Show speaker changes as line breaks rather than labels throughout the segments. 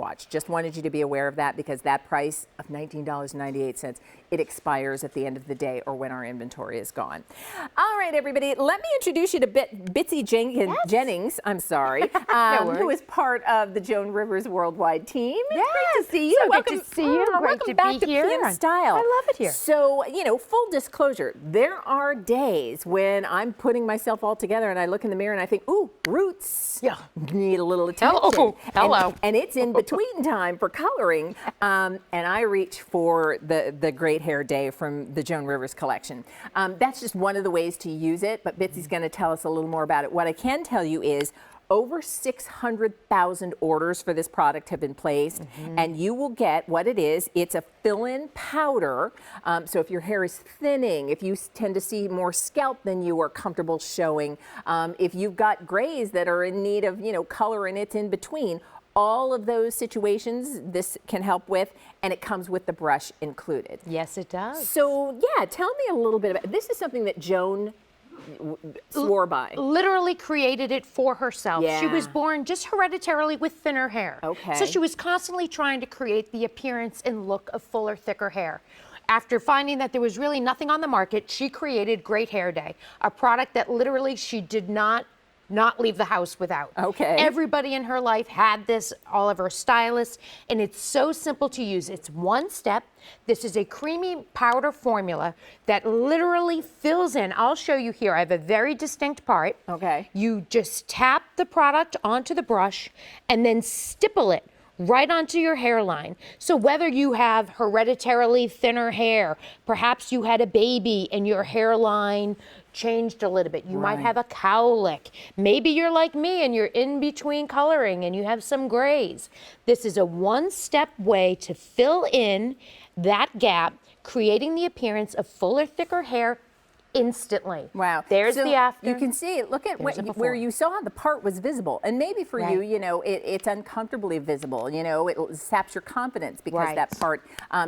watch. Just wanted you to be aware of that because that price of $19.98, it expires at the end of the day or when our inventory is gone. All right, everybody, let me introduce you to Bitsy Jennings, I'm sorry, who is part of the Joan Rivers Worldwide team. It's great to see you.
So welcome, good to see you.
Welcome back to PM Style.
I love it here.
So, you know, full disclosure, there are days when I'm putting myself all together and I look in the mirror and I think, ooh, roots need a little attention.
Hello.
And it's in between time for coloring. And I reach for the Great Hair Day from the Joan Rivers collection. That's just one of the ways to use it, but Bitsy's going to tell us a little more about it. What I can tell you is over 600,000 orders for this product have been placed, and you will get what it is. It's a fill-in powder. So if your hair is thinning, if you tend to see more scalp than you are comfortable showing, if you've got grays that are in need of, you know, color and it's in between, all of those situations this can help with, and it comes with the brush included.
Yes, it does.
So yeah, tell me a little bit about, this is something that Joan swore by.
Literally created it for herself.
Yeah.
She was born just hereditarily with thinner hair.
Okay.
So she was constantly trying to create the appearance and look of fuller, thicker hair. After finding that there was really nothing on the market, she created Great Hair Day, a product that literally she did not leave the house without.
Okay.
Everybody in her life had this, all of her stylists, and it's so simple to use. It's one step. This is a creamy powder formula that literally fills in. I'll show you here. I have a very distinct part.
Okay.
You just tap the product onto the brush and then stipple it right onto your hairline. So whether you have hereditarily thinner hair, perhaps you had a baby and your hairline changed a little bit. You might have a cowlick. Maybe you're like me and you're in between coloring and you have some grays. This is a one-step way to fill in that gap, creating the appearance of fuller, thicker hair instantly.
Wow.
There's
so
the after.
You can see it. Look at where you saw the part was visible. And maybe for you, you know, it's uncomfortably visible. You know, it saps your confidence because that part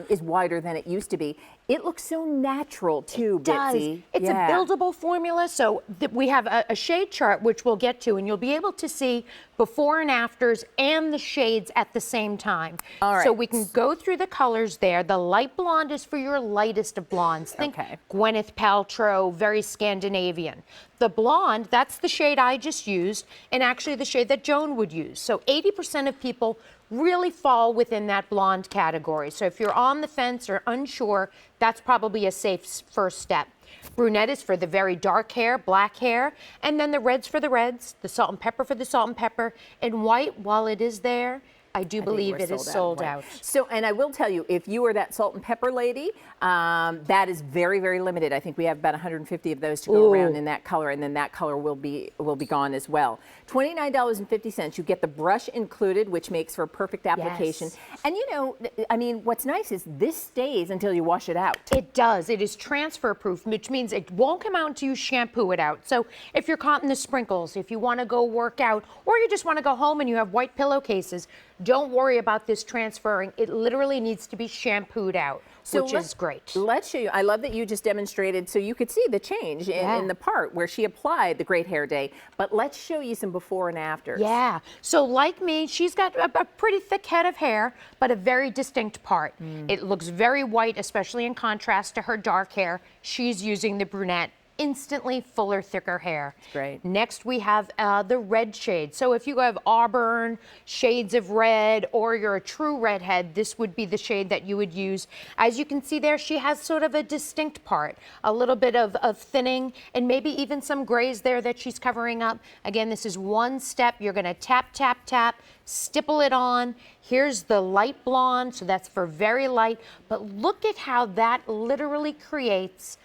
is wider than it used to be. It looks so natural too, Bitsy.
It's a buildable formula. So we have a shade chart, which we'll get to, and you'll be able to see before and afters and the shades at the same time.
All right.
So we can go through the colors there. The light blonde is for your lightest of blondes. Think Gwyneth Paltrow, very Scandinavian. The blonde, that's the shade I just used, and actually the shade that Joan would use. So 80% of people really fall within that blonde category. So if you're on the fence or unsure, that's probably a safe first step. Brunette is for the very dark hair, black hair, and then the reds for the reds, the salt and pepper for the salt and pepper, and white, while it is there, I do believe it is sold out.
So, and I will tell you, if you are that salt and pepper lady, that is very, very limited. I think we have about 150 of those to go around in that color, and then that color will be gone as well. $29.50. You get the brush included, which makes for a perfect application.
Yes.
And you know, I mean, what's nice is this stays until you wash it out.
It does. It is transfer proof, which means it won't come out until you shampoo it out. So if you're caught in the sprinkles, if you want to go work out, or you just want to go home and you have white pillowcases, don't worry about this transferring. It literally needs to be shampooed out, which is great.
Let's show you. I love that you just demonstrated so you could see the change in the part where she applied the Great Hair Day. But let's show you some before and afters.
Yeah. So like me, she's got a pretty thick head of hair, but a very distinct part. It looks very white, especially in contrast to her dark hair. She's using the brunette. Instantly fuller, thicker hair.
That's great.
Next, we have the red shade. So if you have auburn, shades of red, or you're a true redhead, this would be the shade that you would use. As you can see there, she has sort of a distinct part, a little bit of thinning, and maybe even some grays there that she's covering up. Again, this is one step. You're gonna tap, tap, tap, stipple it on. Here's the light blonde, so that's for very light, but look at how that literally creates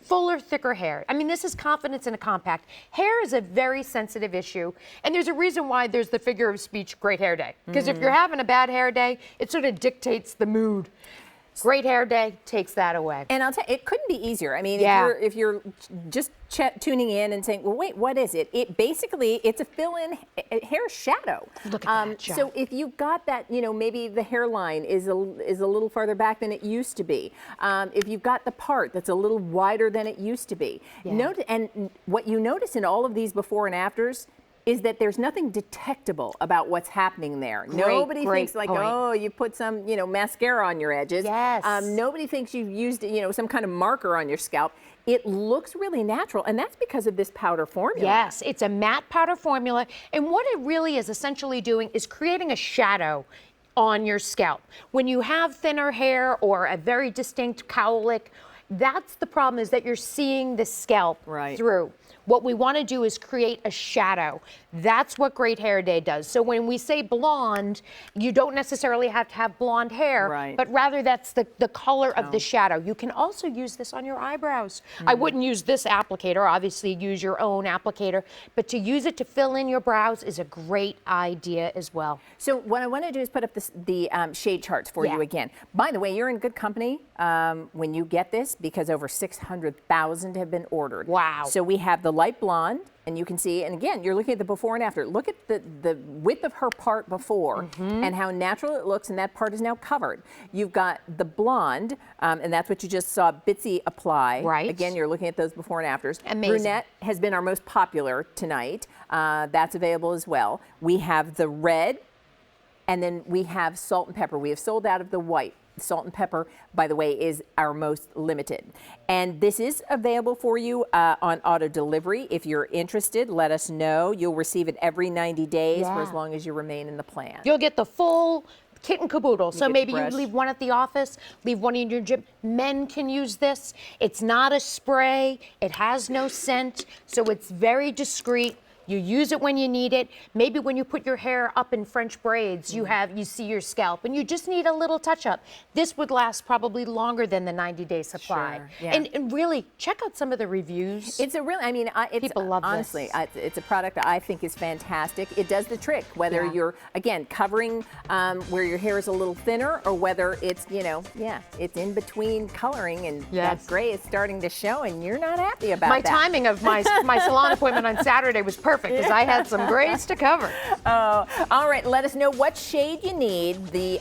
fuller, thicker hair. I mean, this is confidence in a compact. Hair is a very sensitive issue, and there's a reason why there's the figure of speech, Great Hair Day. Because if you're having a bad hair day, it sort of dictates the mood. Great Hair Day takes that away.
And I'll tell you, it couldn't be easier. I mean, if you're just tuning in and saying, well, wait, what is it? It basically, it's a fill-in hair shadow.
Look at that, Joan.
So if you've got that, you know, maybe the hairline is a little farther back than it used to be. If you've got the part that's a little wider than it used to be. And what you notice in all of these before and afters, is that there's nothing detectable about what's happening there. Nobody thinks like,
point.
oh, you put some, mascara on your edges.
Yes.
Nobody thinks you've used, some kind of marker on your scalp. It looks really natural, and that's because of this powder formula.
Yes, it's a matte powder formula, and what it really is essentially doing is creating a shadow on your scalp. When you have thinner hair or a very distinct cowlick, that's the problem, is that you're seeing the scalp through. What we want to do is create a shadow. That's what Great Hair Day does. So when we say blonde, you don't necessarily have to have blonde hair, but rather that's the color of the shadow. You can also use this on your eyebrows. I wouldn't use this applicator, obviously use your own applicator, but to use it to fill in your brows is a great idea as well.
So what I want to do is put up the shade charts for you again. By the way, you're in good company when you get this, because over 600,000 have been ordered.
Wow.
So we have the light blonde, and you can see, and again, you're looking at the before and after. Look at the width of her part before and how natural it looks, and that part is now covered. You've got the blonde, and that's what you just saw Bitsy apply.
Right.
Again, you're looking at those before and afters.
Amazing.
Brunette has been our most popular tonight. That's available as well. We have the red, and then we have salt and pepper. We have sold out of the white. Salt and pepper, by the way, is our most limited. And this is available for you on auto delivery. If you're interested, let us know. You'll receive it every 90 days for as long as you remain in the plan.
You'll get the full kit and caboodle. So maybe you
brush.
leave one at the office, leave one in your gym. Men can use this. It's not a spray. It has no scent. So it's very discreet. You use it when you need it. Maybe when you put your hair up in French braids, you see your scalp, and you just need a little touch up. This would last probably longer than the 90-day supply.
Sure, yeah.
And really, check out some of the reviews.
It's a real,
People love
honestly,
this.
It's a product I think is fantastic. It does the trick, whether you're, again, covering where your hair is a little thinner, or whether it's, it's in between coloring, and that gray is starting to show, and you're not happy about
My
that.
timing of my salon appointment on Saturday was perfect, because I had some grays to cover.
Oh, all right. Let us know what shade you need. The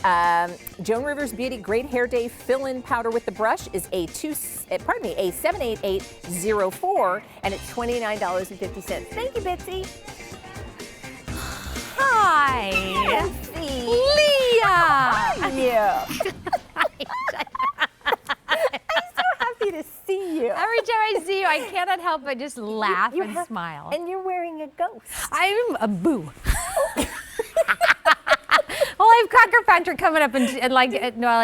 Joan Rivers Beauty Great Hair Day Fill-In Powder with the Brush is a 78804, and it's $29.50. Thank you, Bitsy.
Hi.
Betsy.
Leah.
Yeah. Happy to see you.
Every time I see you, I cannot help but just laugh and smile.
And you're wearing a ghost.
I'm a boo. Well, I have Cracker Factory coming up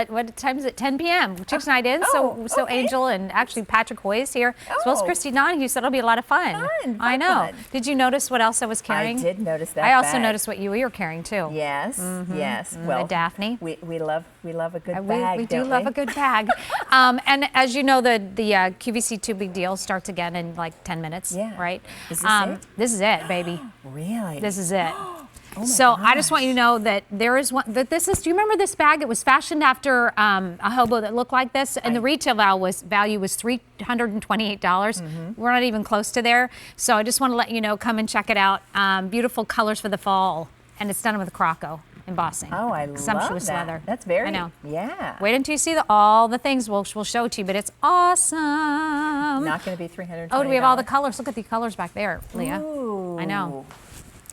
what time is it? 10 p.m. Chicks Night In. So Angel and actually Patrick Hoy is here, as well as Christy Donahue. So it'll be a lot of fun. I know.
Fun.
Did you notice what else I was carrying?
I did notice that.
I also
bag.
noticed what you were carrying too.
Yes, yes. Well,
the Daphne.
We love a good bag.
We do love a good bag. And as you know, the QVC Too Big Deal starts again in like 10 minutes.
Yeah.
Right.
Is this it?
This is it, baby.
Really?
This is it.
Oh
so
my
I just want you to know that there is one. That this is. Do you remember this bag? It was fashioned after a hobo that looked like this, and the retail value was $328. We're not even close to there. So I just want to let you know. Come and check it out. Beautiful colors for the fall, and it's done with Croco embossing.
Oh, I
Sumptuous
love that.
leather.
That's very.
I know.
Yeah.
Wait until you see all the things we'll show it to you, but it's awesome.
Not going to be $320.
Oh, do we have all the colors? Look at the colors back there, Leah.
Ooh.
I know.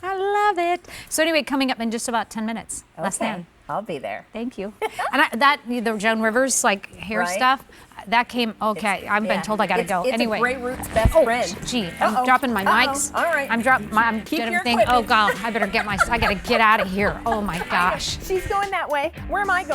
I love it. So anyway, coming up in just about 10 minutes. Less than.
I'll be there.
Thank you. And the Joan Rivers hair stuff, that came, okay, I've been told I gotta go. Anyway.
It's a Grey Roots best friend.
Gee, I'm dropping my mics.
All right.
I'm
Keep
doing
your
everything.
equipment.
Oh God, I gotta get out of here. Oh my gosh.
She's going that way. Where am I going?